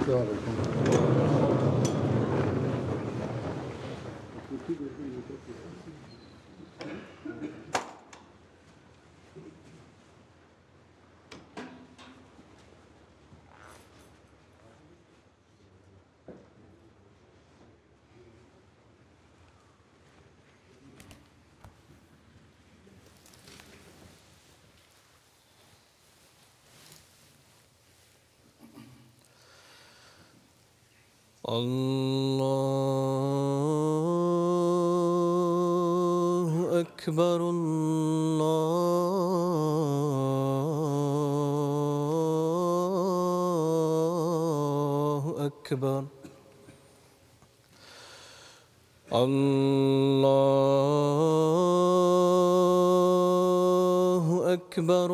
السلام عليكم. الله أكبر الله أكبر الله أكبر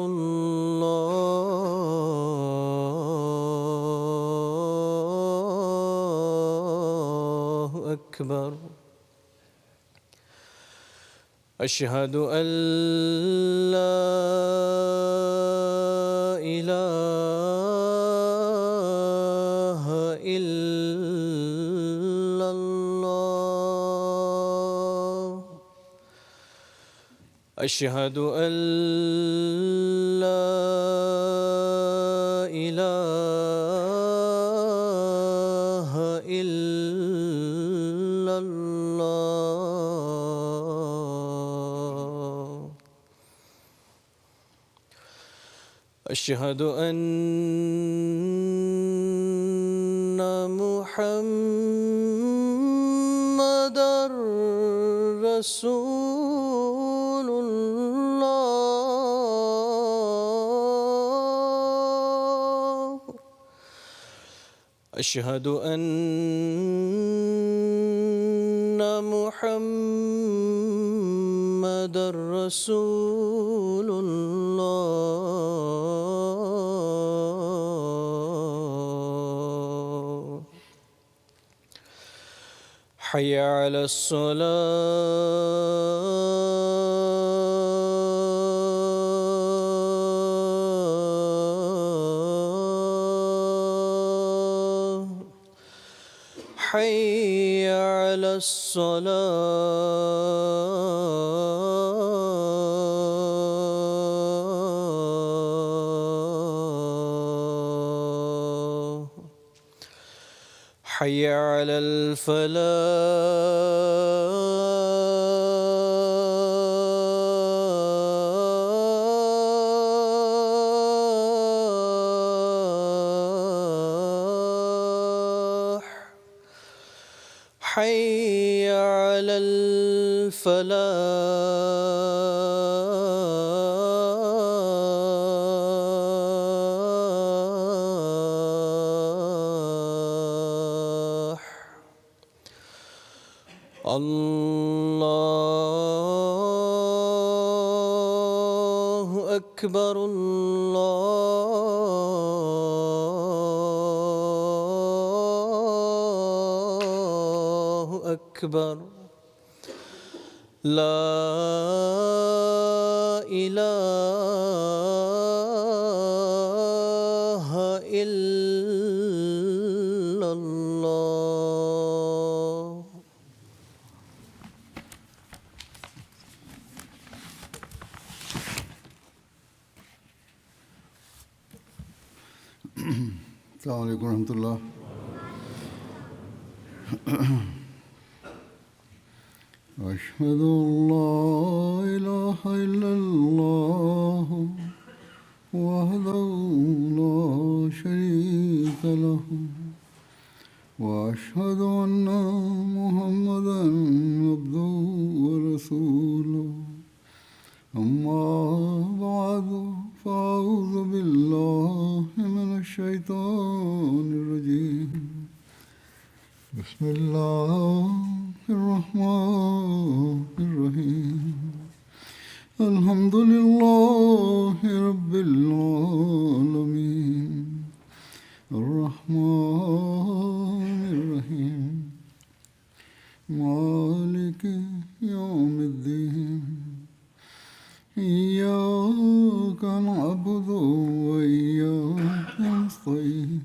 الله أكبر أشهد أن لا إله إلا الله أشهد أن لا إله إلا الله أشهد أن محمدًا رسول الله أشهد أن محمدًا رسول الله حي على الصلاة حي على الصلاة حي على الفلاح حي على الفلاح الله أكبر الله أكبر لا إله إلا الله السلام عليكم ورحمة الله. أشهد أن لا إله إلا الله وحده لا شريك له وأشهد أن محمدًا عبده ورسوله أما بعد فأعوذ بالله من الشيطان الرجيم بسم الله الرحمن الرحيم الحمد لله رب العالمين الرحمن الرحيم مالك يوم الدين إياك نعبد وإياك نستعين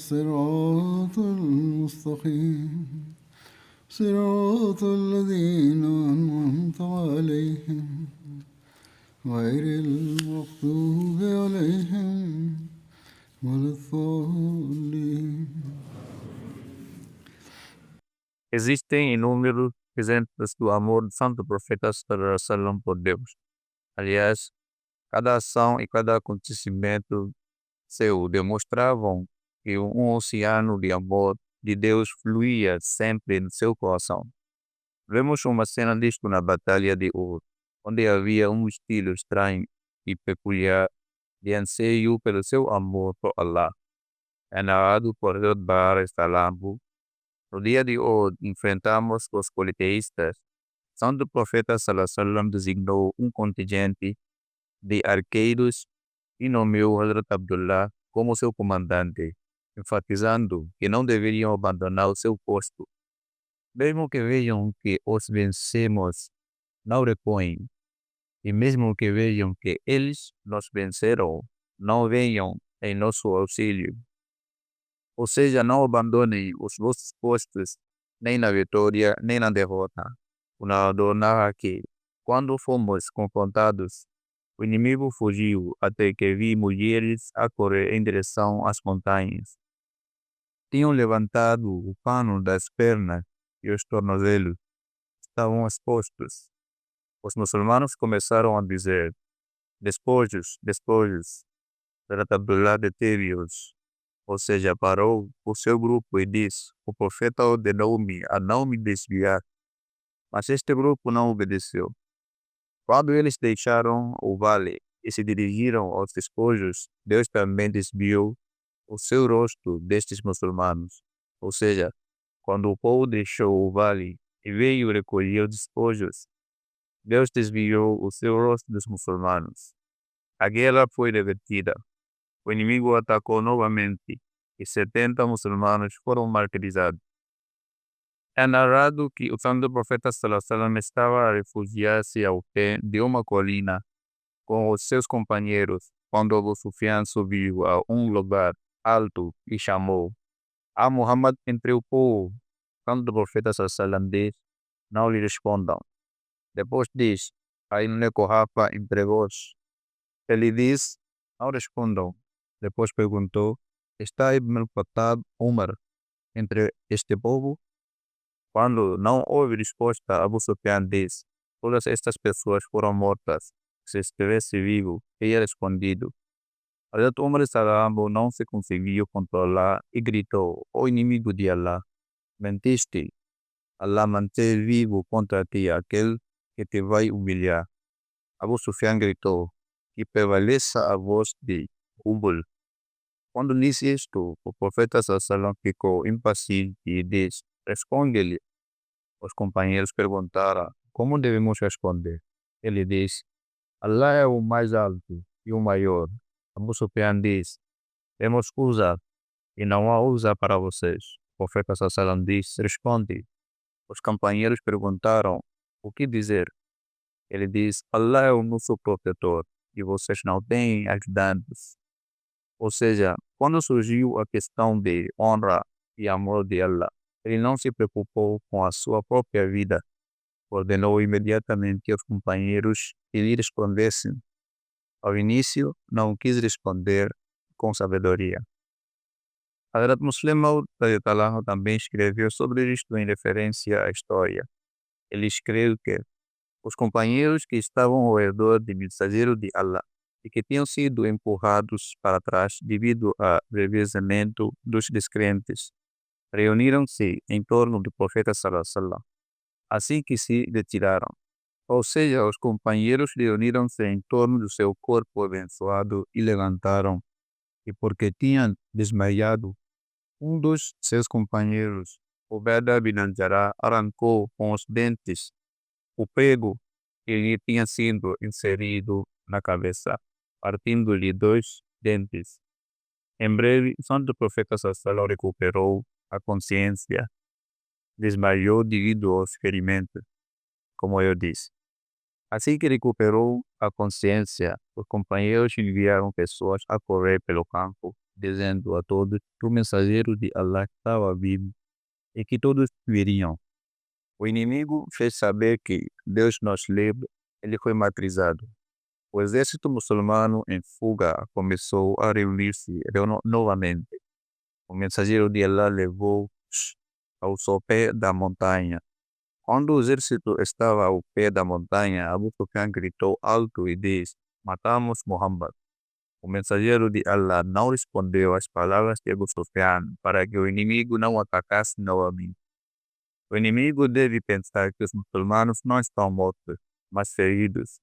الصراط المستقيم صراط الذين أنعمت عليهم غير المغضوب عليهم ولا الضالين. Existem inúmeros exemplos do amor do Santo Profeta Sallallahu Alaihi Wasallam por Deus. Aliás, cada ação e cada acontecimento seu demonstravam que um oceano de amor de Deus fluía sempre no seu coração. Vemos uma cena disto na Batalha de Uhud, onde havia um estilo estranho e peculiar de anseio pelo seu amor por Allah. É narrado por Hazrat Bahar Salambu. No dia de hoje, enfrentamos os politeístas. Santo Profeta Sallallahu Alaihi Wasallam designou um contingente de arqueiros e nomeou Hazrat Abdullah como seu comandante, enfatizando que não deveriam abandonar o seu posto. Mesmo que vejam que os vencemos, não recuem. E mesmo que vejam que eles nos venceram, não venham em nosso auxílio. Ou seja, não abandonem os vossos postos, nem na vitória, nem na derrota. O narrador narra que, quando fomos confrontados, o inimigo fugiu até que vi mulheres a correr em direção às montanhas. Tinham levantado o pano das pernas e os tornozelos estavam expostos. Os muçulmanos começaram a dizer: despojos, despojos. Hazrat Abdullah deteve-os. Ou seja, parou o seu grupo e disse: o profeta ordenou-me a não me desviar. Mas este grupo não obedeceu. Quando eles deixaram o vale e se dirigiram aos despojos, Deus também desviou o seu rosto destes muçulmanos. Ou seja, quando o povo deixou o vale e veio recolher os despojos, Deus desviou o seu rosto dos muçulmanos. A guerra foi revertida. O inimigo atacou novamente e 70 muçulmanos foram martirizados. É narrado que o santo profeta Sallallahu Alaihi Wasallam estava a refugiar-se ao pé de uma colina com os seus companheiros quando Abu Sufyan subiu a um lugar alto e chamou: "Ah, Muhammad entre o povo." O santo profeta Sallallahu Alaihi Wasallam diz: "Não lhe respondam." Depois diz: "Aí não Rafa entre vós." Ele diz: "Não respondam." Depois perguntou: "Está Ibn al-Khattab Umar entre este povo?" Quando não houve resposta, Abu Sufyan diz: "Todas estas pessoas foram mortas. Se estivesse vivo, teria respondido." Hazrat Umar Salambo não se conseguiu controlar e gritou: "O inimigo de Allah, mentiste. Allah mantém vivo contra ti aquele que te vai humilhar." Abu Sufyan gritou: "Que prevaleça a voz de Hubal." Quando disse isto, o profeta Sallallahu ficou impaciente e disse: "Responde-lhe." Os companheiros perguntaram: "Como devemos responder?" Ele disse: "Allah é o mais alto e o maior." Abu Sufyan disse: "Temos usa e não há usa para vocês." O profeta Sallallahu disse: "Responde." Os companheiros perguntaram: "O que dizer?" Ele disse: "Allah é o nosso protetor e vocês não têm ajudantes." Ou seja, quando surgiu a questão de honra e amor de Allah, ele não se preocupou com a sua própria vida. Ordenou imediatamente aos companheiros que lhe respondessem. Ao início, não quis responder com sabedoria. Hazrat Muslim Maud também escreveu sobre isto em referência à história. Ele escreve que os companheiros que estavam ao redor do mensageiro de Allah e que tinham sido empurrados para trás devido ao revezamento dos descrentes, reuniram-se em torno do profeta Sallallahu Alaihi Wasallam, assim que se retiraram. Ou seja, os companheiros reuniram-se em torno do seu corpo abençoado e levantaram, e porque tinham desmaiado, um dos seus companheiros, Ubadah bin al-Jarrah, arrancou com os dentes o prego que lhe tinha sido inserido na cabeça, partindo-lhe 2 dentes. Em breve, o santo profeta Sallallahu recuperou a consciência, desmaiou devido aos ferimentos, como eu disse. Assim que recuperou a consciência, os companheiros enviaram pessoas a correr pelo campo dizendo a todos que o mensageiro de Allah estava vivo e que todos viriam. O inimigo fez saber que Deus nos livre, ele foi martirizado. O exército muçulmano em fuga começou a reunir-se novamente. O mensageiro de Allah levou-os ao sopé da montanha. Quando o exército estava ao pé da montanha, Abu Sufyan gritou alto e disse: "Matamos Muhammad." O mensageiro de Allah não respondeu às palavras de Abu Sufyan para que o inimigo não atacasse novamente. O inimigo deve pensar que os muçulmanos não estão mortos, mas feridos.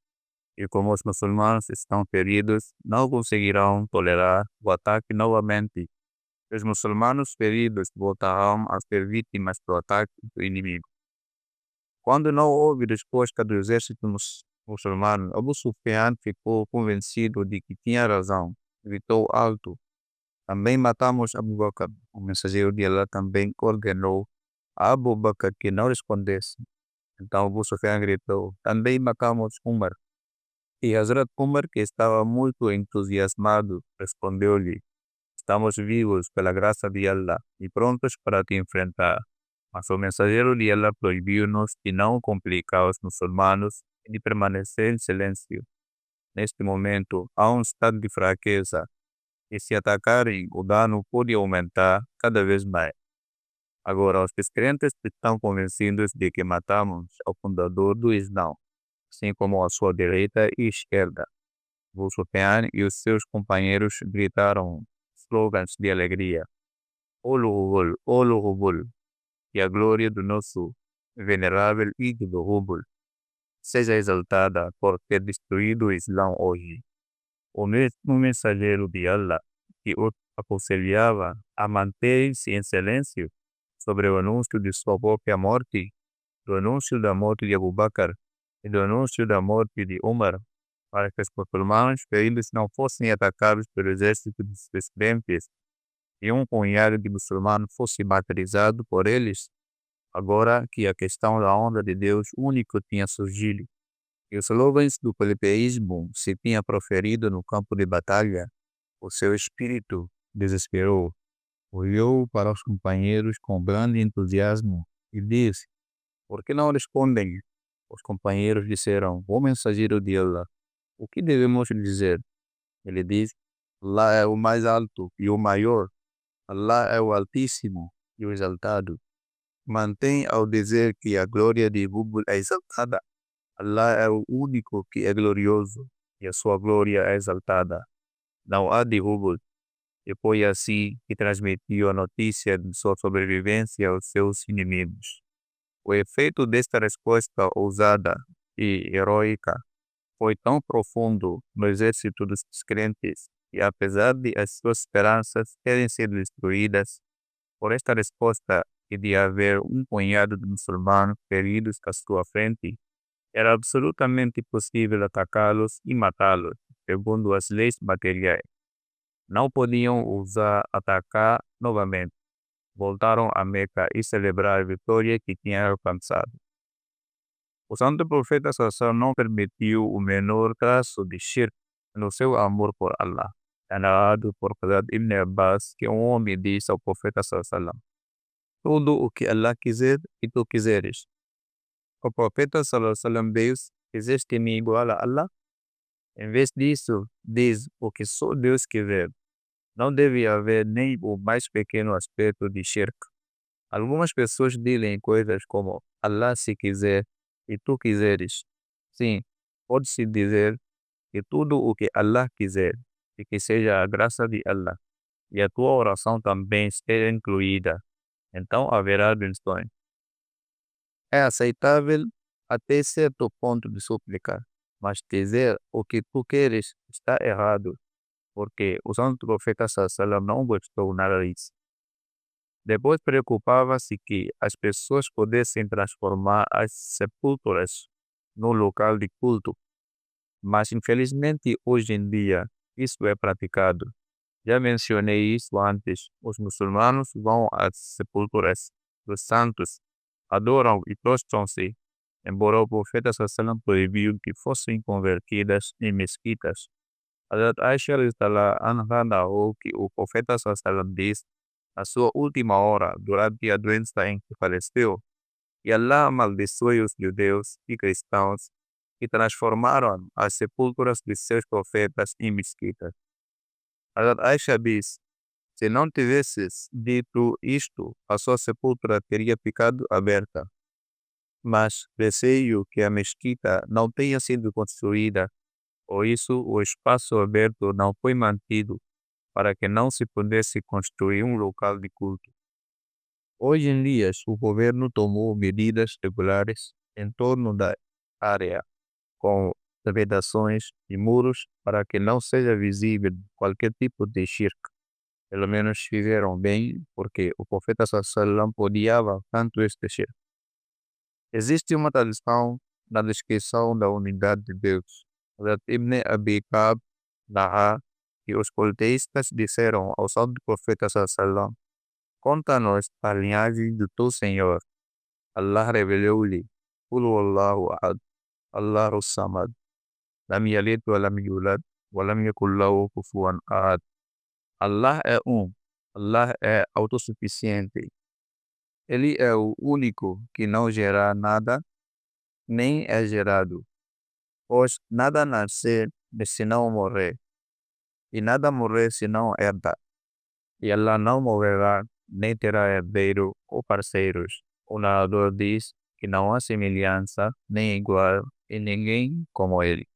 E como os muçulmanos estão feridos, não conseguirão tolerar o ataque novamente. Os muçulmanos feridos voltarão a ser vítimas do ataque do inimigo. Quando não houve resposta do exército muçulmano, Abu Sufyan ficou convencido de que tinha razão. Gritou alto: "Também matamos Abu Bakr." O mensageiro de Allah também ordenou a Abu Bakr que não respondesse. Então Abu Sufyan gritou: "Também matamos Umar." E Hazrat Umar, que estava muito entusiasmado, respondeu-lhe: "Estamos vivos pela graça de Allah e prontos para te enfrentar." Mas o mensageiro de Allah proibiu-nos de não complicar os muçulmanos e de permanecer em silêncio. Neste momento, há um estado de fraqueza e se atacarem, o dano pode aumentar cada vez mais. Agora, os descrentes estão convencidos de que matamos o fundador do Islã, assim como a sua direita e esquerda. Abu Sufyan e os seus companheiros gritaram slogans de alegria: "Olo Hubul, Olo Hubul, e a glória do nosso venerável ídolo Hubul seja exaltada por ter destruído o Islã hoje." O mesmo mensageiro de Allah que os aconselhava a manter-se em silêncio sobre o anúncio de sua própria morte, do anúncio da morte de Abu Bakr e do anúncio da morte de Umar, para que os muçulmanos feridos não fossem atacados pelo exército dos descrentes e um punhado de muçulmanos fosse martirizado por eles, agora que a questão da onda de Deus único tinha surgido e os slogans do politeísmo se tinha proferido no campo de batalha, o seu espírito desesperou. Olhou para os companheiros com grande entusiasmo e disse: "Por que não respondem?" Os companheiros disseram: "O mensageiro de Allah, o que devemos dizer?" Ele disse: "Allah é o mais alto e o maior. Allah é o Altíssimo e o Exaltado. Mantém ao dizer que a glória de Hubul é exaltada. Allah é o único que é glorioso e a sua glória é exaltada. Não há de Hubul." E foi assim que transmitiu a notícia de sua sobrevivência aos seus inimigos. O efeito desta resposta ousada e heroica foi tão profundo no exército dos descrentes que, apesar de as suas esperanças terem sido destruídas por esta resposta e de haver um punhado de muçulmanos feridos à sua frente, era absolutamente possível atacá-los e matá-los, segundo as leis materiais. Não podiam ousar atacar novamente. Voltaram a Meca e celebrar a vitória que tinham alcançado. O santo profeta Sassão não permitiu o menor traço de shirk no seu amor por Allah. É narrado por Qadad ibn Abbas que um homem disse ao profeta Sallallahu: "Tudo o que Allah quiser e tu quiseres." O profeta Sallallahu diz: "Existe me igual a Allah?" Em vez disso, diz o que só Deus quiser. Não deve haver nem o mais pequeno aspecto de shirk. Algumas pessoas dizem coisas como Allah se quiser e tu quiseres. Sim, pode-se dizer que tudo o que Allah quiser e que seja a graça de Allah e a tua oração também esteja incluída. Então haverá bênçãos. É aceitável até certo ponto de súplica, mas dizer o que tu queres está errado, porque o santo profeta Sallallahu não gostou nada disso. Depois preocupava-se que as pessoas pudessem transformar as sepulturas no local de culto, mas infelizmente hoje em dia isso é praticado. Já mencionei isso antes. Os muçulmanos vão às sepulturas dos santos, adoram e prostram-se, embora o profeta Sallallahu proibiu que fossem convertidas em mesquitas. Hazrat Aisha radhiyallahu anha narrou que o profeta sallallahu disse na sua última hora, durante a doença em que faleceu, e Allah amaldiçoe os judeus e cristãos que transformaram as sepulturas de seus profetas em mesquitas. Hazrat Aisha diz: se não tivesses dito isto, a sua sepultura teria ficado aberta. Mas receio que a mesquita não tenha sido construída, por isso o espaço aberto não foi mantido para que não se pudesse construir um local de culto. Hoje em dia, o governo tomou medidas regulares em torno da área, com vedações e muros para que não seja visível qualquer tipo de shirk. Pelo menos fizeram bem, porque o profeta sallallahu odiava tanto este shirk. Existe uma tradição na descrição da unidade de Deus. Hazrat Ibn Abi Ka'b narra que os politeístas disseram ao santo profeta sallallahu: conta-nos a linhagem do teu Senhor. Allah revelou-lhe: Qul huwallahu ahad, Allahu samad, lam yalid wa lam yulad, wa lam yakul lahu kufuwan ahad. Allah é Allah é autossuficiente. Ele é o único que não gera nada, nem é gerado. Pois nada nascer senão morrer, e nada morrer senão herda. E Allah não morrerá, nem terá herdeiro ou parceiros. O narrador diz que não há semelhança, nem igual, em ninguém como ele.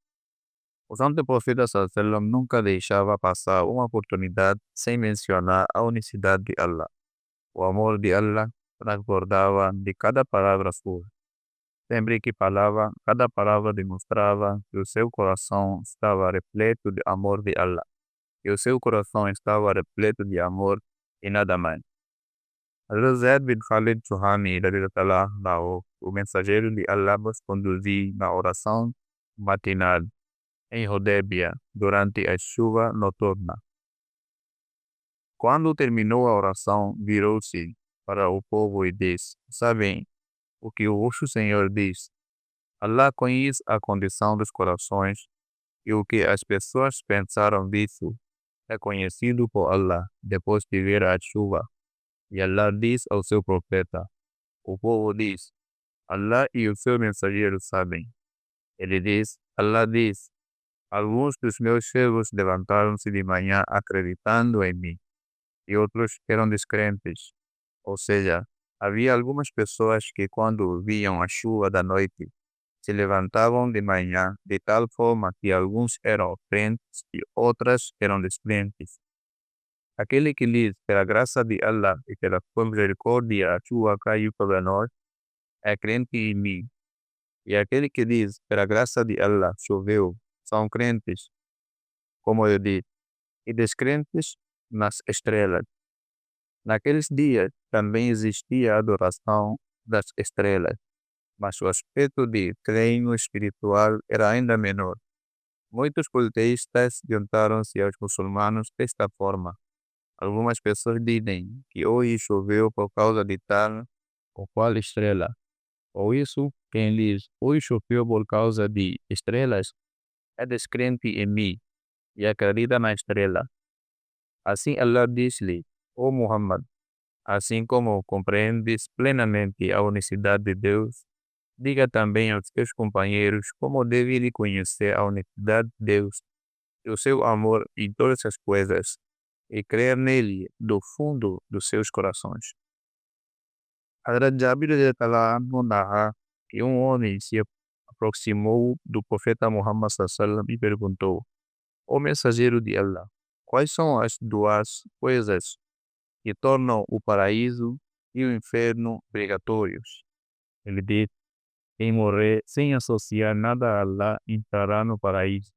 O santo profeta sallallahu nunca deixava passar uma oportunidade sem mencionar a unicidade de Allah. O amor de Allah transbordava de cada palavra sua. Sempre que falava, cada palavra demonstrava que o seu coração estava repleto de amor de Allah. Que o seu coração estava repleto de amor e nada mais. Hazrat Zaid bin Khalid Juhani, o mensageiro de Allah, nos conduziu na oração matinal em Hudaybiyah durante a chuva noturna. Quando terminou a oração, virou-se para o povo e disse: sabem o que o vosso Senhor diz? Allah conhece a condição dos corações e o que as pessoas pensaram disso é conhecido por Allah depois de ver a chuva. E Allah diz ao seu profeta: o povo diz: Allah e o seu mensageiro sabem. Ele diz: Allah diz: alguns dos meus servos levantaram-se de manhã acreditando em mim, e outros eram descrentes. Ou seja, havia algumas pessoas que, quando viam a chuva da noite, se levantavam de manhã de tal forma que alguns eram crentes e outras eram descrentes. Aquele que diz, pela graça de Allah e pela sua misericórdia, a chuva caiu sobre nós, é crente em mim. E aquele que diz, pela graça de Allah, choveu, são crentes, como eu disse, e descrentes nas estrelas. Naqueles dias também existia a adoração das estrelas, mas o aspecto de treino espiritual era ainda menor. Muitos politeístas juntaram-se aos muçulmanos desta forma. Algumas pessoas dizem que hoje choveu por causa de tal ou qual estrela. Ou isso, quem diz hoje choveu por causa de estrelas é descrente em mim e acredita na estrela. Assim Allah diz-lhe: ó Muhammad, assim como compreendes plenamente a unicidade de Deus, diga também aos teus companheiros como devem reconhecer a unicidade de Deus e o seu amor em todas as coisas, e crer nele do fundo dos seus corações. Hazrat Jabir narra que um homem se aproximou do profeta Muhammad sallallahu e perguntou: ó mensageiro de Allah, quais são as duas coisas que tornam o paraíso e o inferno obrigatórios? Ele disse: quem morrer sem associar nada a Allah entrará no paraíso,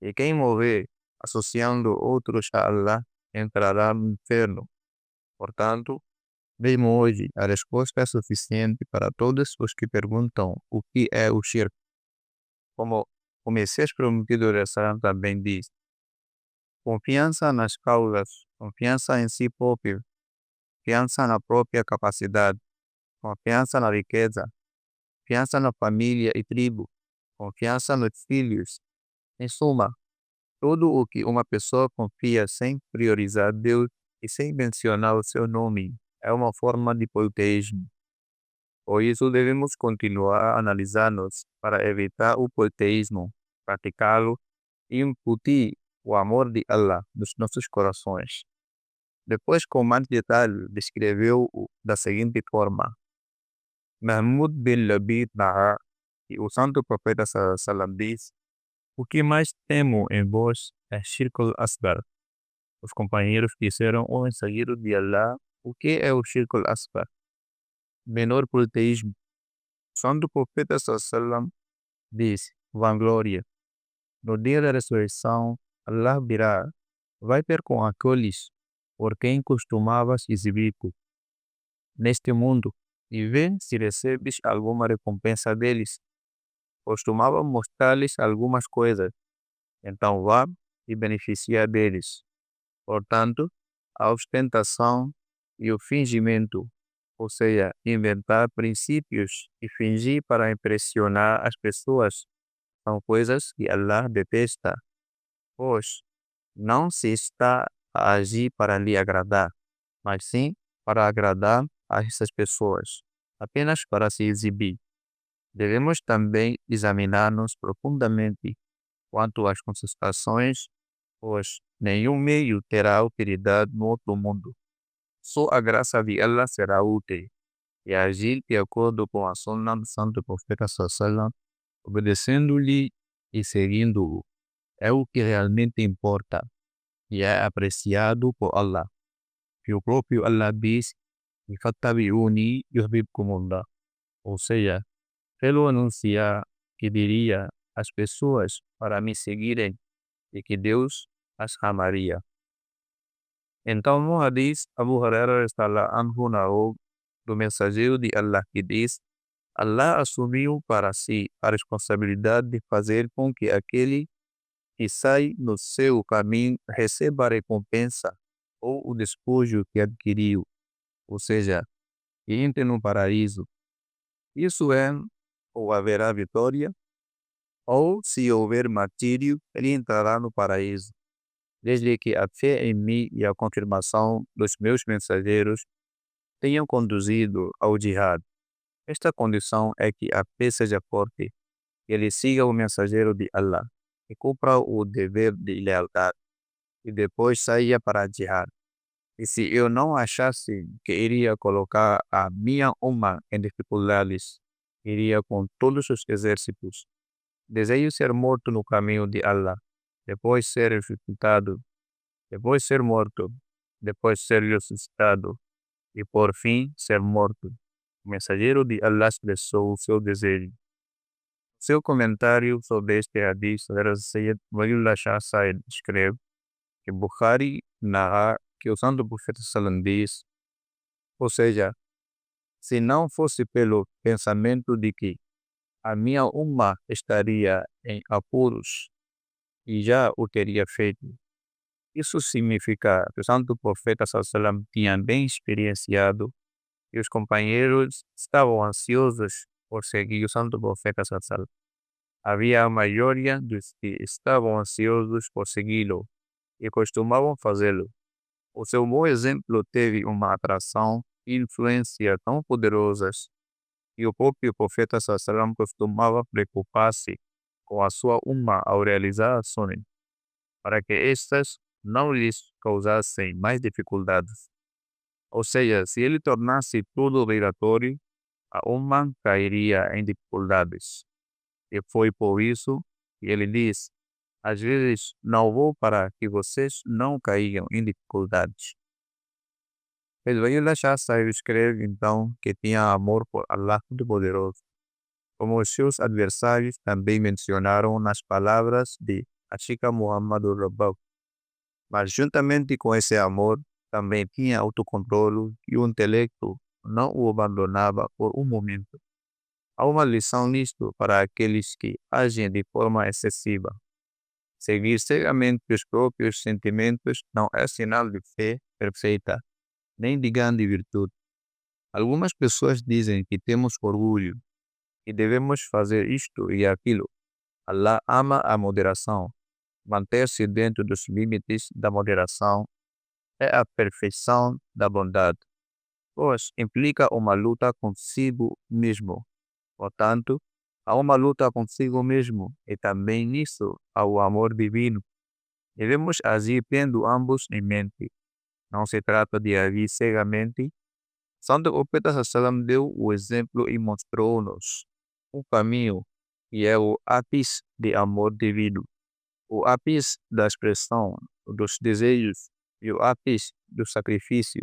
e quem morrer associando outros a Allah entrará no inferno. Portanto, mesmo hoje, a resposta é suficiente para todos os que perguntam o que é o shirk. Como o Messias prometido de Salam também diz: confiança nas causas, confiança em si próprio, confiança na própria capacidade, confiança na riqueza, confiança na família e tribo, confiança nos filhos. Em suma, Tudo o que uma pessoa confia sem priorizar Deus e sem mencionar o seu nome é uma forma de politeísmo. Por isso, devemos continuar a analisar-nos para evitar o politeísmo, praticá-lo e incutir o amor de Allah nos nossos corações. Depois, com mais detalhe, descreveu-o da seguinte forma: Mahmud bin Labid narra que o santo profeta sallam diz: O que mais temo em vós é Shirk al-Asgar. Os companheiros disseram ao mensageiro de Allah: O que é o Shirk al-Asgar? Menor politeísmo. O santo profeta sallam diz: Vanglória. No dia da ressurreição, Allah dirá: Vai ter com aqueles por quem costumavas exibir-te neste mundo e vê se recebes alguma recompensa deles. Costumava mostrar-lhes algumas coisas, então vá e beneficia deles. Portanto, a ostentação e o fingimento, ou seja, inventar princípios e fingir para impressionar as pessoas, são coisas que Allah detesta, pois não se está a agir para lhe agradar, mas sim para agradar a essas pessoas, apenas para se exibir. Devemos também examinar-nos profundamente quanto às concentrações, pois nenhum meio terá utilidade no outro mundo. Só a graça de Allah será útil, e agir de acordo com a sunna do santo profeta sallam, obedecendo-lhe e seguindo-o, é o que realmente importa e é apreciado por Allah. E o próprio Allah diz: "Fattabi'uni yuhbibkumullah", ou seja, pelo anunciar que diria às pessoas para me seguirem e que Deus as amaria. Então, no hadith, Abu Huraira anhu narrou do mensageiro de Allah que diz: Allah assumiu para si a responsabilidade de fazer com que aquele que sai no seu caminho receba a recompensa ou o despojo que adquiriu, ou seja, que entre no paraíso. Isso é, ou haverá vitória, ou se houver martírio, ele entrará no paraíso, desde que a fé em mim e a confirmação dos meus mensageiros tenham conduzido ao jihad. Esta condição é que a fé seja forte, que ele siga o mensageiro de Allah e cumpra o dever de lealdade, e depois saia para jihad. E se eu não achasse que iria colocar a minha umma em dificuldades, iria com todos os exércitos. Desejo ser morto no caminho de Allah, depois ser ressuscitado, depois ser morto, depois ser ressuscitado e por fim ser morto. O mensageiro de Allah expressou o seu desejo. Seu comentário sobre este hadith, Sayyid Waliullah Shah Said escreve que Bukhari narra que o santo profeta Sallam diz, ou seja, se não fosse pelo pensamento de que a minha umma estaria em apuros e já o teria feito. Isso significa que o santo profeta Sallam tinha bem experienciado e os companheiros estavam ansiosos por seguir o santo profeta Sallam. Havia a maioria dos que estavam ansiosos por segui-lo e costumavam fazê-lo. O seu bom exemplo teve uma atração e influência tão poderosas que o próprio profeta Sallam costumava preocupar-se com a sua umma ao realizar ações, para que estas não lhes causassem mais dificuldades. Ou seja, se ele tornasse tudo obrigatório, a umma cairia em dificuldades. E foi por isso que ele diz: às vezes não vou para que vocês não caiam em dificuldades. Ismail Shah Sahib escreve então que tinha amor por Allah Todo-Poderoso, como os seus adversários também mencionaram nas palavras de Ashika Muhammadur Rabbah. Mas juntamente com esse amor, também tinha autocontrole e o intelecto não o abandonava por um momento. Há uma lição nisto para aqueles que agem de forma excessiva. Seguir cegamente os próprios sentimentos não é sinal de fé perfeita, nem de grande virtude. Algumas pessoas dizem que temos orgulho e devemos fazer isto e aquilo. Allah ama a moderação, Manter-se dentro dos limites da moderação é a perfeição da bondade, pois implica uma luta consigo mesmo. Portanto, há uma luta consigo mesmo e também nisso há o amor divino. Devemos agir tendo ambos em mente. Não se trata de agir cegamente. Santo Profeta Sallam deu o exemplo e mostrou-nos um caminho que é o ápice de amor divino, o ápice da expressão dos desejos e o ápice do sacrifício,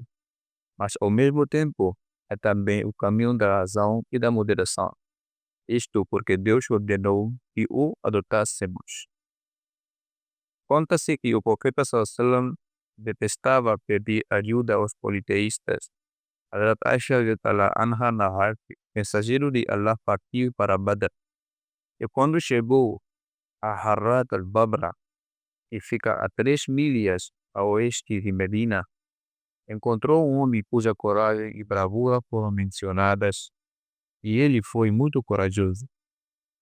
mas ao mesmo tempo é também o caminho da razão e da moderação. Isto porque Deus ordenou que o adotássemos. Conta-se que o profeta Sallam detestava pedir ajuda aos politeístas. Hazrat Aisha radhiyallahu anha narra que o mensageiro de Allah partiu para Badr. E quando chegou a Harrat al-Babra, que fica a 3 milhas a oeste de Medina, encontrou um homem cuja coragem e bravura foram mencionadas, e ele foi muito corajoso.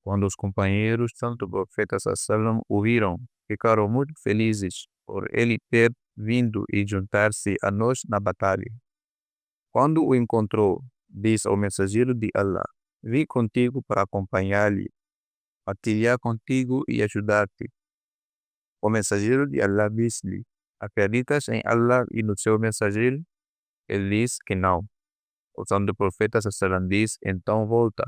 Quando os companheiros do profeta Sallam o viram, ficaram muito felizes por ele ter vindo e juntar-se a nós na batalha. Quando o encontrou, disse ao mensageiro de Allah: "Vim contigo para acompanhar-lhe, partilhar contigo e ajudar-te." O mensageiro de Allah disse-lhe: "Acreditas em Allah e no seu mensageiro?" Ele disse que não. O santo profeta Sallam disse: "Então volta,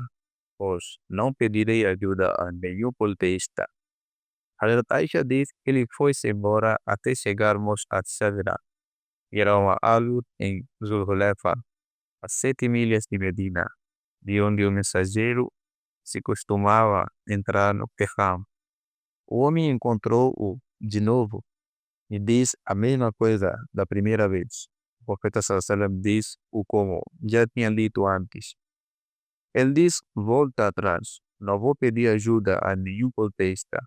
pois não pedirei ajuda a nenhum politeísta." Hazrat Aisha disse que ele foi-se embora até chegarmos a Sadra, que era uma aldeia em Zulhulefa, a 7 milhas de Medina, de onde o mensageiro se costumava entrar no Peham. O homem encontrou-o de novo e disse a mesma coisa da primeira vez. O profeta Sallam disse o como já tinha dito antes. Ele disse: "Volta atrás, não vou pedir ajuda a nenhum politeísta."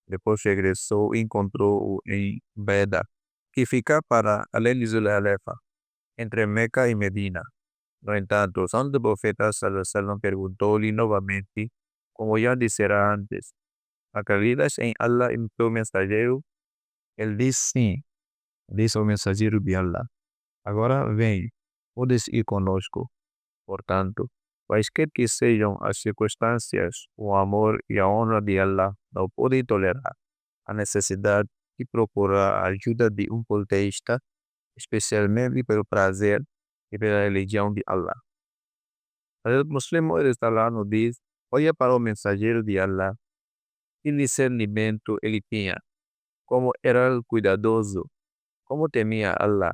Depois regressou e encontrou-o em Beda, que fica para além de Zulhulefa, entre Meca e Medina. No entanto, o santo profeta Sallam perguntou-lhe novamente, como já dissera antes: "Acreditas em Allah e no seu mensageiro?" Ele disse sim. Disse ao mensageiro de Allah: "Agora vem, podes ir conosco." Portanto, quaisquer que sejam as circunstâncias, o amor e a honra de Allah não podem tolerar a necessidade de procurar a ajuda de um politeísta, especialmente pelo prazer e pela religião de Allah. O Muslim Maud diz: "Olha para o mensageiro de Allah, que discernimento ele tinha, como era cuidadoso, como temia Allah.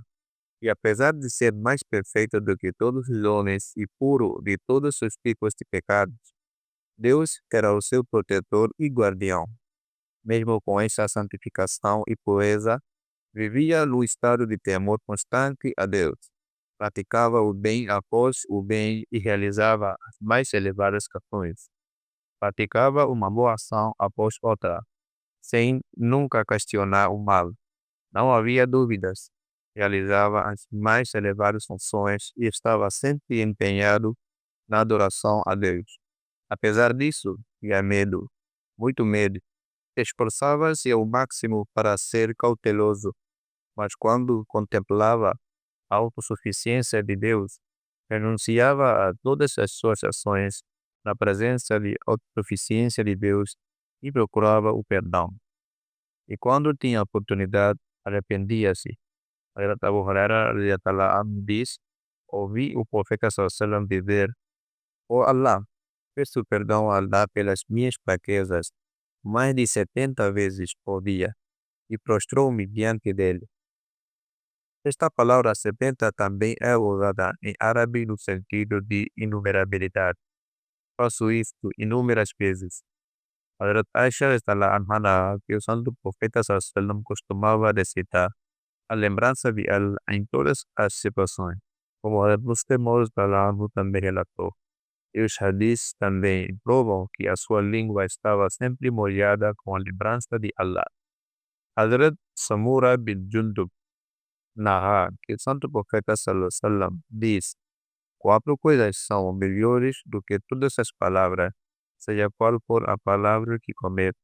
E apesar de ser mais perfeito do que todos os homens e puro de todos os tipos de pecados, Deus era o seu protetor e guardião. Mesmo com essa santificação e pureza, vivia no estado de temor constante a Deus. Praticava o bem após o bem e realizava as mais elevadas ações. Praticava uma boa ação após outra, sem nunca questionar o mal. Não havia dúvidas. Realizava as mais elevadas funções e estava sempre empenhado na adoração a Deus. Apesar disso, tinha medo, muito medo. Esforçava-se ao máximo para ser cauteloso, mas quando contemplava a autossuficiência de Deus, renunciava a todas as suas ações na presença de autossuficiência de Deus e procurava o perdão. E quando tinha oportunidade, arrependia-se. Hazrat Abu Huraira radhiyallahu anhu diz: "Ouvi o profeta Sallam dizer: "Oh Allah, peço perdão a Allah pelas minhas fraquezas mais de 70 vezes por dia", e prostrou-me diante dele. Esta palavra 70 também é usada em árabe no sentido de inumerabilidade. Faço isto inúmeras vezes. Hazrat Aisha radhiyallahu anha narra que o santo profeta Sallam costumava recitar a lembrança de Allah em todas as situações, como Hazrat Muslim Maud também relatou. E os hadiths também provam que a sua língua estava sempre molhada com a lembrança de Allah. Hazrat Samura bin Jundub narra que o santo profeta Sallam diz: "4 coisas são melhores do que todas as palavras, seja qual for a palavra que comer: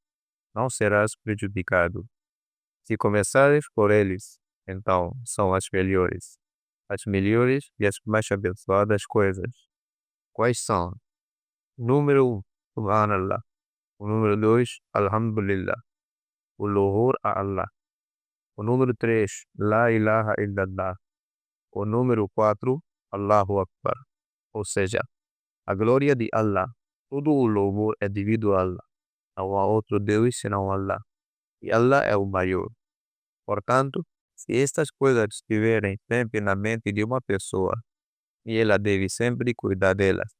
não serás prejudicado. Se começares por eles, então são as melhores e as mais abençoadas coisas. Quais são? Número 1, Subhanallah. O número 2, Alhamdulillah. O louvor a Allah. O número 3, La ilaha illallah. O número 4, Allahu Akbar. Ou seja, a glória de Allah. Todo o louvor é devido a Allah. Não há outro Deus senão Allah. E Allah é o maior. Portanto, se estas coisas estiverem sempre na mente de uma pessoa, e ela deve sempre cuidar delas,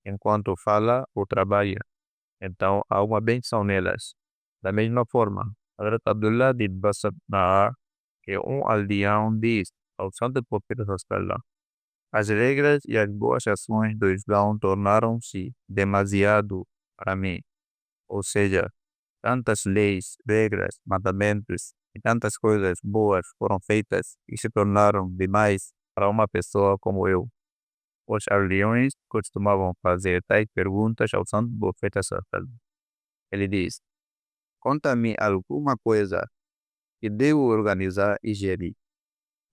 enquanto fala ou trabalha, então há uma benção nelas. Da mesma forma, Hazrat Abdullah bin Basr Nahar, que é um aldeão, diz ao Santo Profeta Sallallahu: as regras e as boas ações do Islão tornaram-se demasiado para mim. Ou seja, tantas leis, regras, mandamentos e tantas coisas boas foram feitas e se tornaram demais para uma pessoa como eu. Os aldeões costumavam fazer tais perguntas ao Santo Profeta Sallallahu. Ele diz: conta-me alguma coisa que devo organizar e gerir,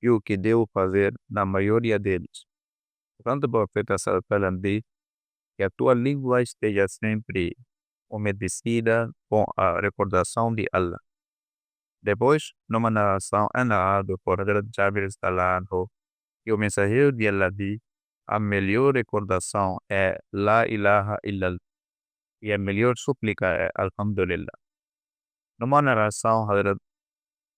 e o que devo fazer na maioria deles. O Santo Profeta Sallallahu diz que a tua língua esteja sempre umedecida com a recordação de Allah. Depois, numa narração é narrado por Hazrat Jabir Sallallahu, que o mensageiro de Allah diz: a melhor recordação é La ilaha illallah e a melhor súplica é Alhamdulillah. Numa narração, Hazrat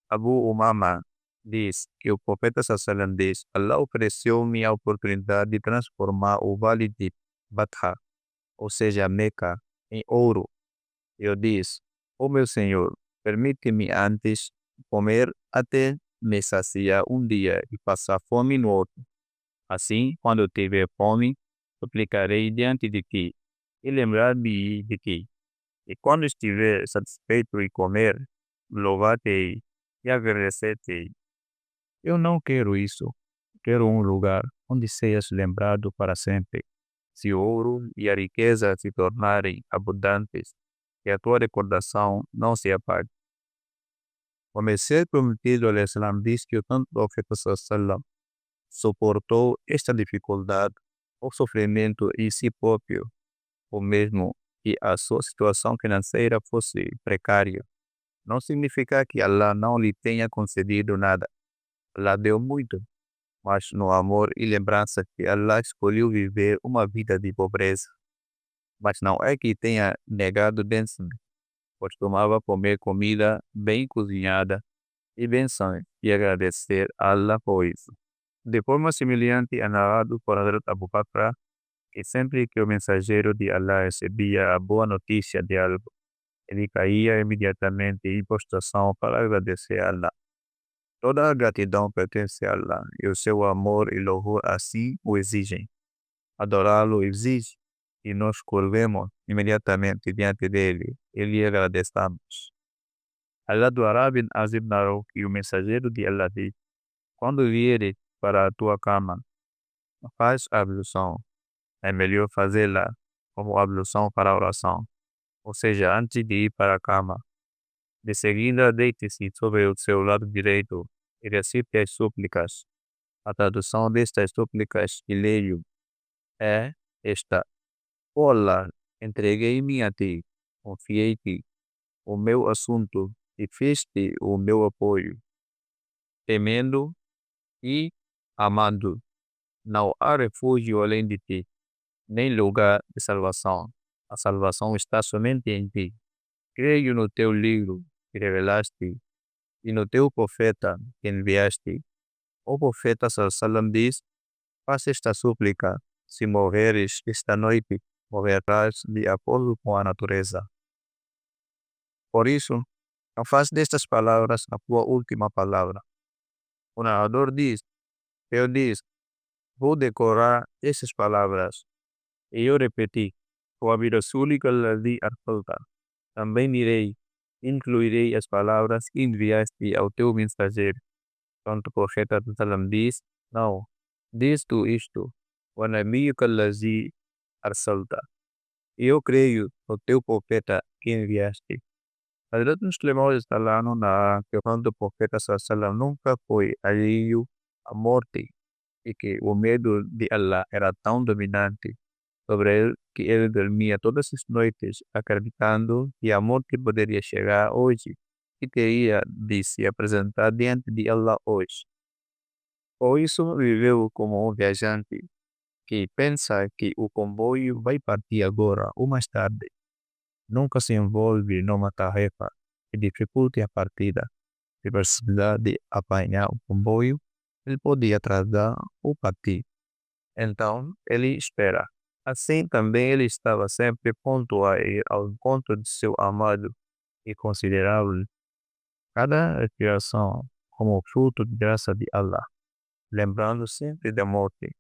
Abu Umama diz que o profeta Sallallahu diz: Allah ofereceu-me a oportunidade de transformar o vale de Batha, ou seja, Meca, em ouro. Eu disse: ó meu Senhor, permite-me antes comer até me saciar um dia e passar fome no outro. Assim, quando tiver fome, suplicarei diante de ti e lembrar-me de ti. E quando estiver satisfeito e comer, louvar-te e agradecer-te. Eu não quero isso. Quero um lugar onde sejas lembrado para sempre. Se o ouro e a riqueza se tornarem abundantes, que a tua recordação não se apague. O Messias prometido al-Islam diz que o Santo Profeta Sallallahu suportou esta dificuldade ou sofrimento em si próprio, ou mesmo que a sua situação financeira fosse precária. Não significa que Allah não lhe tenha concedido nada. Allah deu muito, mas no amor e lembrança que Allah escolheu viver uma vida de pobreza. Mas não é que tenha negado bênçãos. Costumava comer comida bem cozinhada e benções e agradecer a Allah por isso. De forma semelhante a narrado por Hazrat Abu Bakr, que sempre que o mensageiro de Allah recebia a boa notícia de algo, ele caía imediatamente em prostração para agradecer a Allah. Toda a gratidão pertence a Allah e o seu amor e louvor assim o exigem. Adorá-lo exige e nós curvemos imediatamente diante dele e lhe agradecemos. Allah do Arábia Azim narrou que o mensageiro de Allah diz: quando vieres para a tua cama, faz a ablução. É melhor fazê-la como ablução para a oração, ou seja, antes de ir para a cama. De seguida, deite-se sobre o seu lado direito e recite as súplicas. A tradução destas súplicas que leio é esta: ó Allah, entreguei-me a ti, confiei-te o meu assunto e fiz-te o meu apoio, temendo e amando. Não há refúgio além de ti, nem lugar de salvação. A salvação está somente em ti. Creio no teu livro que revelaste e no teu profeta que enviaste. O profeta Sallallahu diz: faça esta súplica. Se morreres esta noite, morrerás de acordo com a natureza. Por isso, não faz destas palavras a tua última palavra. O narrador diz: eu disse, vou decorar essas palavras. E eu repeti: o abirasúlica ladhi arfalta. Também direi, incluirei as palavras que enviaste ao teu mensageiro. Quando o profeta Sallam diz: não, diz tu isto, o nabiyuka ladhi arsalta. E eu creio no teu profeta que enviaste. Hazrat Muslim Anhu na questão do profeta sallallahu nunca foi alheio à morte e que o medo de Allah era tão dominante sobre ele que ele dormia todas as noites acreditando que a morte poderia chegar hoje e teria de se apresentar diante de Allah hoje. Por isso viveu como um viajante que pensa que o comboio vai partir agora ou mais tarde. Nunca se envolve numa tarefa que dificulte a partida. Se precisar de apanhar o comboio, ele pode atrasar ou partir. Então, ele espera. Assim também ele estava sempre pronto a ir ao encontro de seu amado e considerável cada respiração como fruto de graça de Allah, lembrando sempre da morte.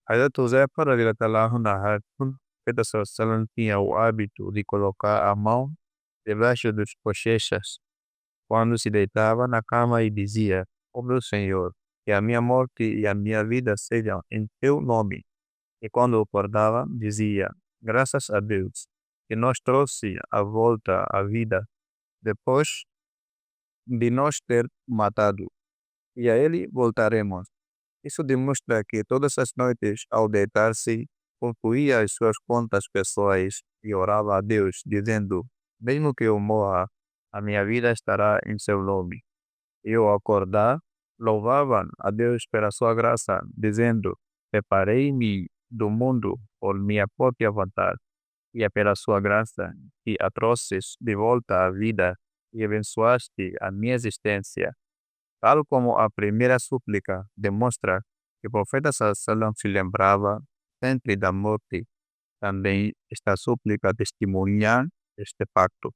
Hazrat Huzaifa radhiyallahu narra que o profeta sallallahu tinha o hábito de colocar a mão debaixo das bochechas quando se deitava na cama e dizia: "Ó meu Senhor, que a minha morte e a minha vida sejam em teu nome." E quando acordava, dizia: "Graças a Deus, que nos trouxe a volta à vida depois de nos ter matado, e a Ele voltaremos." Isso demonstra que todas as noites, ao deitar-se, concluía as suas contas pessoais e orava a Deus, dizendo: "Mesmo que eu morra, a minha vida estará em seu nome." E ao acordar, louvavam a Deus pela sua graça, dizendo: "Preparei-me do mundo por minha própria vontade, e é pela sua graça que a trouxes de volta à vida e abençoaste a minha existência." Tal como a primeira súplica demonstra que o profeta sallallahu se lembrava sempre da morte, também esta súplica testemunha este pacto.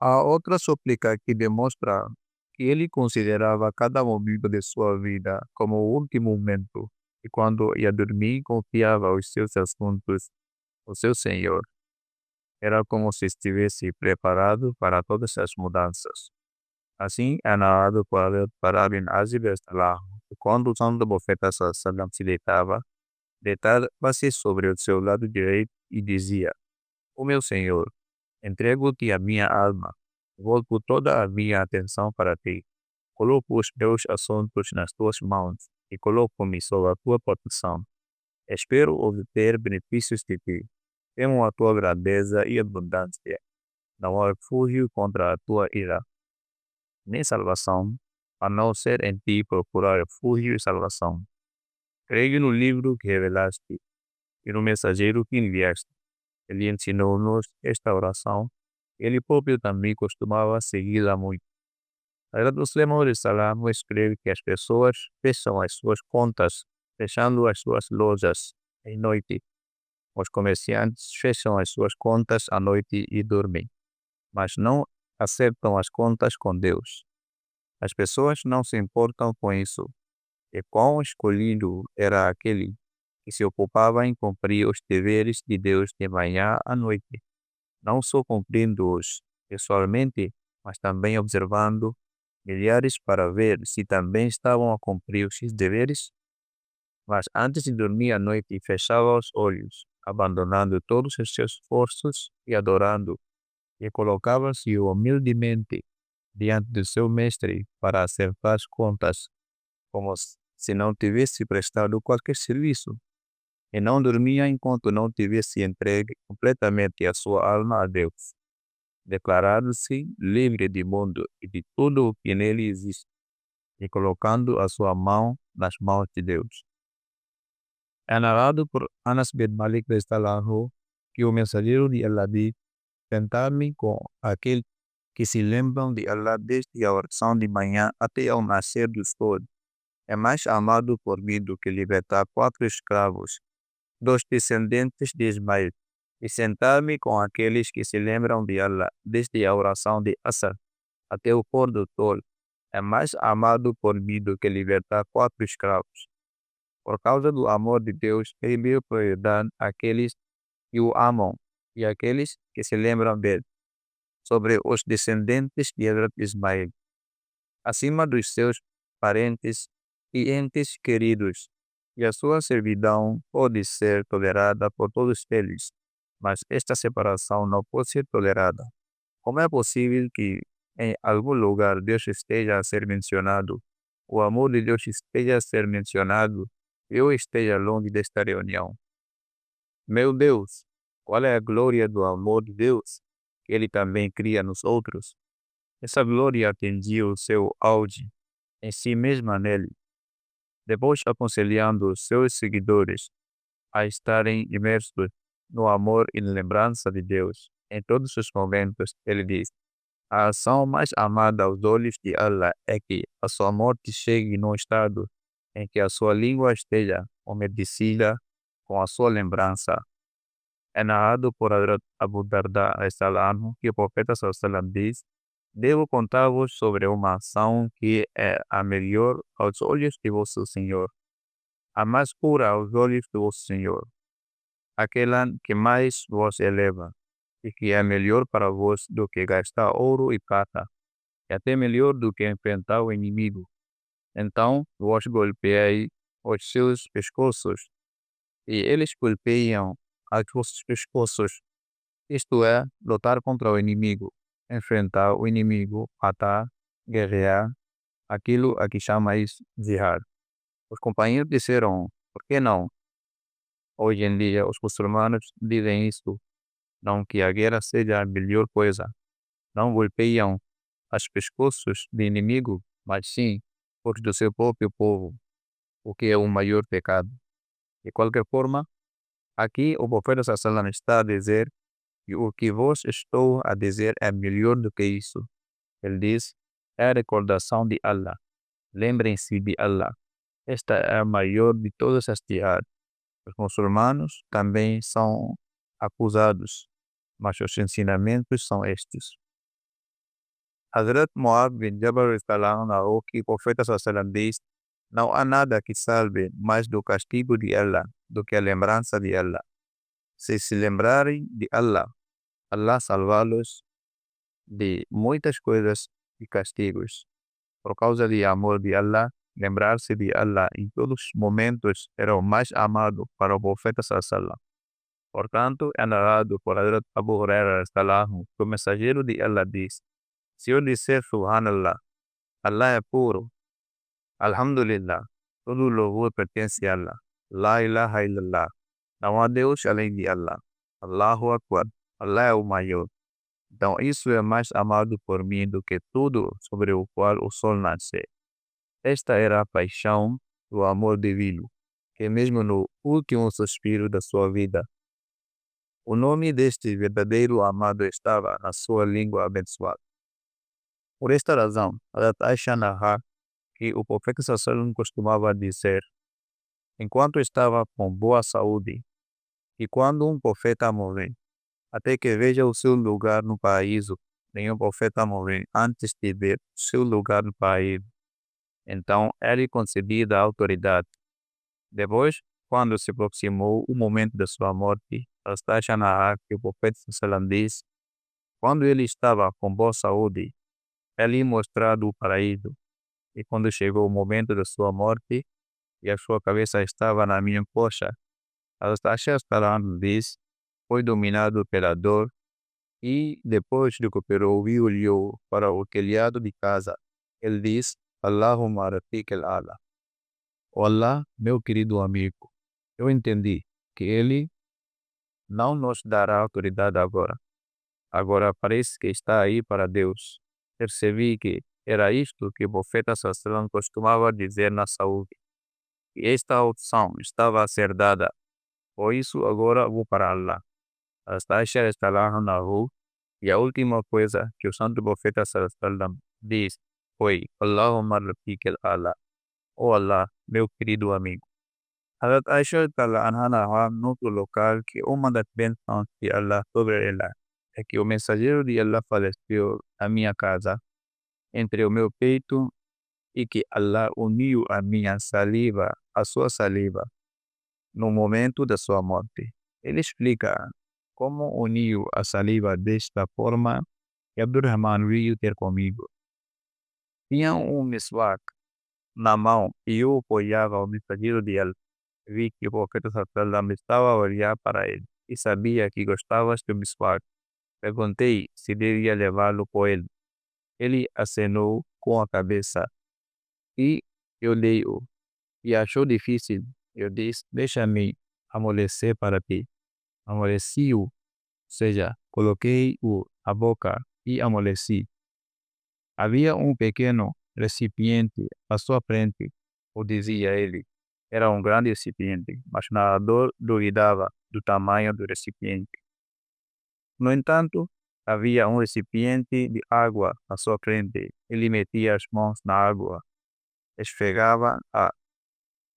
A outra súplica que demonstra que ele considerava cada momento de sua vida como o último momento e quando ia dormir confiava os seus assuntos ao seu Senhor. Era como se estivesse preparado para todas as mudanças. Assim é narrado por Al-Bara bin Azib que quando o santo profeta sallallahu se deitava-se sobre o seu lado direito e dizia: "O meu Senhor, entrego-te a minha alma, volto toda a minha atenção para ti, coloco os meus assuntos nas tuas mãos e coloco-me sob a tua proteção. Espero obter benefícios de ti, temo a tua grandeza e abundância, não há refúgio contra a tua ira, nem salvação, a não ser em ti procurar refúgio e salvação. Creio no livro que revelaste e no mensageiro que enviaste." Ele ensinou-nos esta oração. Ele próprio também costumava segui-la muito. Hazrat Muslim Salam escreve que as pessoas fecham as suas contas, fechando as suas lojas em noite. Os comerciantes fecham as suas contas à noite e dormem, mas não acertam as contas com Deus. As pessoas não se importam com isso. E quão escolhido era aquele que se ocupava em cumprir os deveres de Deus de manhã à noite, não só cumprindo-os pessoalmente, mas também observando milhares para ver se também estavam a cumprir os seus deveres. Mas antes de dormir à noite, fechava os olhos, abandonando todos os seus esforços e adorando, e colocava-se humildemente diante do seu mestre para acertar as contas, como se não tivesse prestado qualquer serviço, e não dormia enquanto não tivesse entregue completamente a sua alma a Deus, declarando-se livre do mundo e de tudo o que nele existe, e colocando a sua mão nas mãos de Deus. É narrado por Anas bin Malik radhiyallahu que o mensageiro de Allah disse: "Sentar-me com aquele que se lembram de Allah desde a oração de manhã até ao nascer do sol é mais amado por mim do que libertar 4 escravos dos descendentes de Ismael, e sentar-me com aqueles que se lembram de Allah desde a oração de Asr até o pôr do sol é mais amado por mim do que libertar 4 escravos." Por causa do amor de Deus, ele deu prioridade àqueles que o amam e àqueles que se lembram dele, sobre os descendentes de Hazrat Ismael, acima dos seus parentes e entes queridos, e a sua servidão pode ser tolerada por todos eles, mas esta separação não pode ser tolerada. Como é possível que em algum lugar Deus esteja a ser mencionado, o amor de Deus esteja a ser mencionado e eu esteja longe desta reunião? Meu Deus, qual é a glória do amor de Deus que Ele também cria nos outros? Essa glória atingiu o seu auge em si mesma nele, depois aconselhando os seus seguidores a estarem imersos no amor e na lembrança de Deus. Em todos os momentos, ele diz: a ação mais amada aos olhos de Allah é que a sua morte chegue num estado em que a sua língua esteja umedecida com a sua lembrança. É narrado por Hazrat Abu Darda anhu que o profeta sallam diz: devo contar-vos sobre uma ação que é a melhor aos olhos de vosso Senhor, a mais pura aos olhos de vosso Senhor, aquela que mais vos eleva, e que é melhor para vós do que gastar ouro e prata, e até melhor do que enfrentar o inimigo. Então vós golpeai os seus pescoços, e eles golpeiam os vossos pescoços, isto é, lutar contra o inimigo, enfrentar o inimigo, matar, guerrear, aquilo a que chamais jihad. Os companheiros disseram: por que não? Hoje em dia, os muçulmanos dizem isso, não que a guerra seja a melhor coisa. Não golpeiam os pescoços do inimigo, mas sim os do seu próprio povo, o que é o maior pecado. De qualquer forma, aqui o profeta sallam está a dizer que o que vos estou a dizer é melhor do que isso. Ele diz: é a recordação de Allah. Lembrem-se de Allah. Esta é a maior de todas as jihad. Os muçulmanos também são acusados, mas os ensinamentos são estes. Hazrat Mu'adh bin Jabal narrou que o profeta sallam diz: não há nada que salve mais do castigo de Allah do que a lembrança de Allah. Se lembrarem de Allah, Allah salvá-los de muitas coisas e castigos. Por causa do amor de Allah, lembrar-se de Allah em todos os momentos era o mais amado para o profeta sallam. Portanto, é narrado por Hazrat Abu Huraira que o mensageiro de Allah diz: se eu disser Subhanallah, Allah é puro, Alhamdulillah, todo louvor pertence a Allah, La ilaha illallah, não há Deus além de Allah, Allahu Akbar, Allah é o maior. Então isso é mais amado por mim do que tudo sobre o qual o sol nasce. Esta era a paixão do amor divino, que mesmo no último suspiro da sua vida, o nome deste verdadeiro amado estava na sua língua abençoada. Por esta razão, Hazrat Aisha narra que o profeta sallam costumava dizer, enquanto estava com boa saúde, e quando um profeta morrer, até que veja o seu lugar no paraíso, nenhum profeta morrer antes de ver o seu lugar no paraíso. Então ele concedida a autoridade. Depois, quando se aproximou o momento da sua morte, Aisha narra que o profeta sallam diz, quando ele estava com boa saúde, ele mostrado o paraíso. E quando chegou o momento da sua morte, e a sua cabeça estava na minha coxa, Aisha diz, foi dominado pela dor, e depois recuperou e olhou para o telhado de casa. Ele diz, Allahumma rafiq al-ala. O Allah, meu querido amigo, eu entendi que ele não nos dará autoridade agora. Agora parece que está aí para Deus. Percebi que era isto que o profeta sallam costumava dizer na saúde. E esta opção estava a ser dada. Por isso agora vou para Allah. Aisha narrou e a última coisa que o santo profeta sallam diz foi Allahumma rafiq al-ala. O Allah, meu querido amigo. Hazrat Aisha narra no outro local que uma das bênçãos de Allah sobre ela é que o mensageiro de Allah faleceu na minha casa, entre o meu peito, e que Allah uniu a minha saliva à sua saliva no momento da sua morte. Ele explica como uniu a saliva desta forma que Abdurrahman veio ter comigo. Tinha um miswak na mão e eu apoiava o mensageiro de Allah. Vi que o profeta sallam estava a olhar para ele e sabia que gostavas do miswak. Perguntei se devia levá-lo com ele. Ele acenou com a cabeça e eu dei-o. E achou difícil. Eu disse, deixa-me amolecer para ti. Amoleci-o, ou seja, coloquei-o à boca e amoleci. Havia um pequeno recipiente à sua frente, ou dizia ele. Era um grande recipiente, mas o narrador duvidava do tamanho do recipiente. No entanto, havia um recipiente de água à sua frente. Ele metia as mãos na água, esfregava-a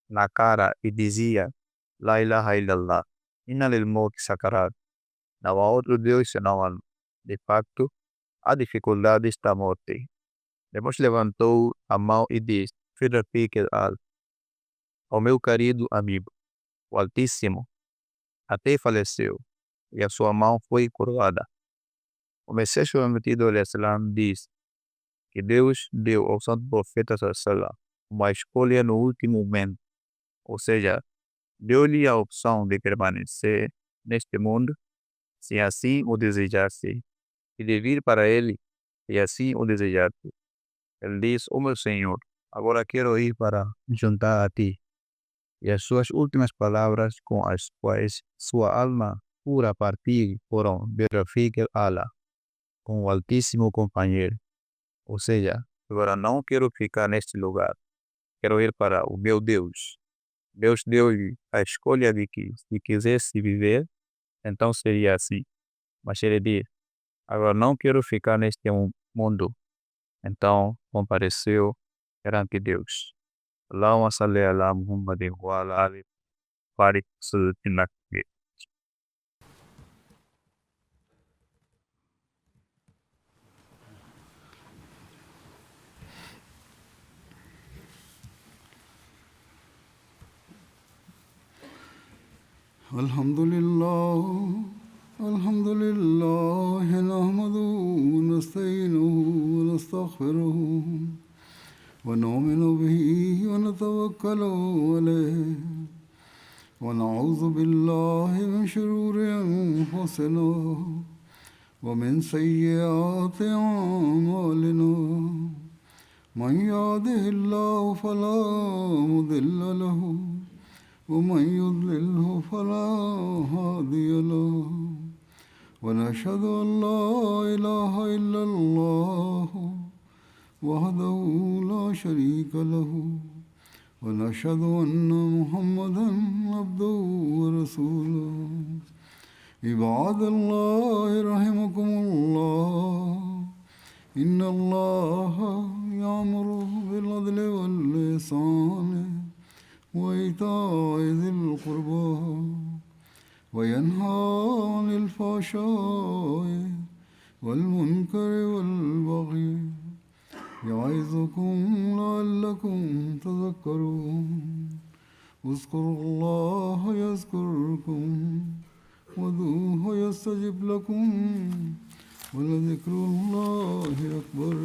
na cara e dizia: La ilaha illallah, inna lil mawti sakarat. Não há outro Deus senão Allah. De facto, há dificuldades da morte. Depois levantou a mão e disse: Fique al, ao meu querido amigo, o Altíssimo, até faleceu, e a sua mão foi curvada. O Messias prometido al-Islam diz que Deus deu ao santo profeta sallallahu uma escolha no último momento, ou seja, deu-lhe a opção de permanecer neste mundo, se assim o desejasse, e de vir para ele, se assim o desejasse. Ele diz: "Ó meu Senhor, agora quero ir para juntar a ti." E as suas últimas palavras com as quais sua alma pura partir foram Birrafiq al-Ala, com o Altíssimo Companheiro. Ou seja, agora não quero ficar neste lugar, quero ir para o meu Deus. Deus deu-lhe a escolha de que, se quisesse viver, então seria assim. Mas ele diz: agora não quero ficar neste mundo. Então compareceu perante Deus. Allahumma salli ala Muhammadin wa ala ali barik sallallahu. الحمد لله نحمده ونستعينه ونستغفره ونؤمن به ونتوكل عليه ونعوذ بالله من شرور أنفسنا ومن سيئات أعمالنا من يهده الله فلا مضل له ومن يضلله فلا هادي له ونشهد أن لا إله إلا الله وحده لا شريك له ونشهد أن محمدا عبده ورسوله عباد الله رحمكم الله إن الله يأمر بالعدل والإحسان وإيتاء ذي القربى وينهى عن الفحشاء والمنكر والبغي يعظكم لعلكم تذكرون اذكروا الله يذكركم وادعوه يستجب لكم ولذكر الله أكبر.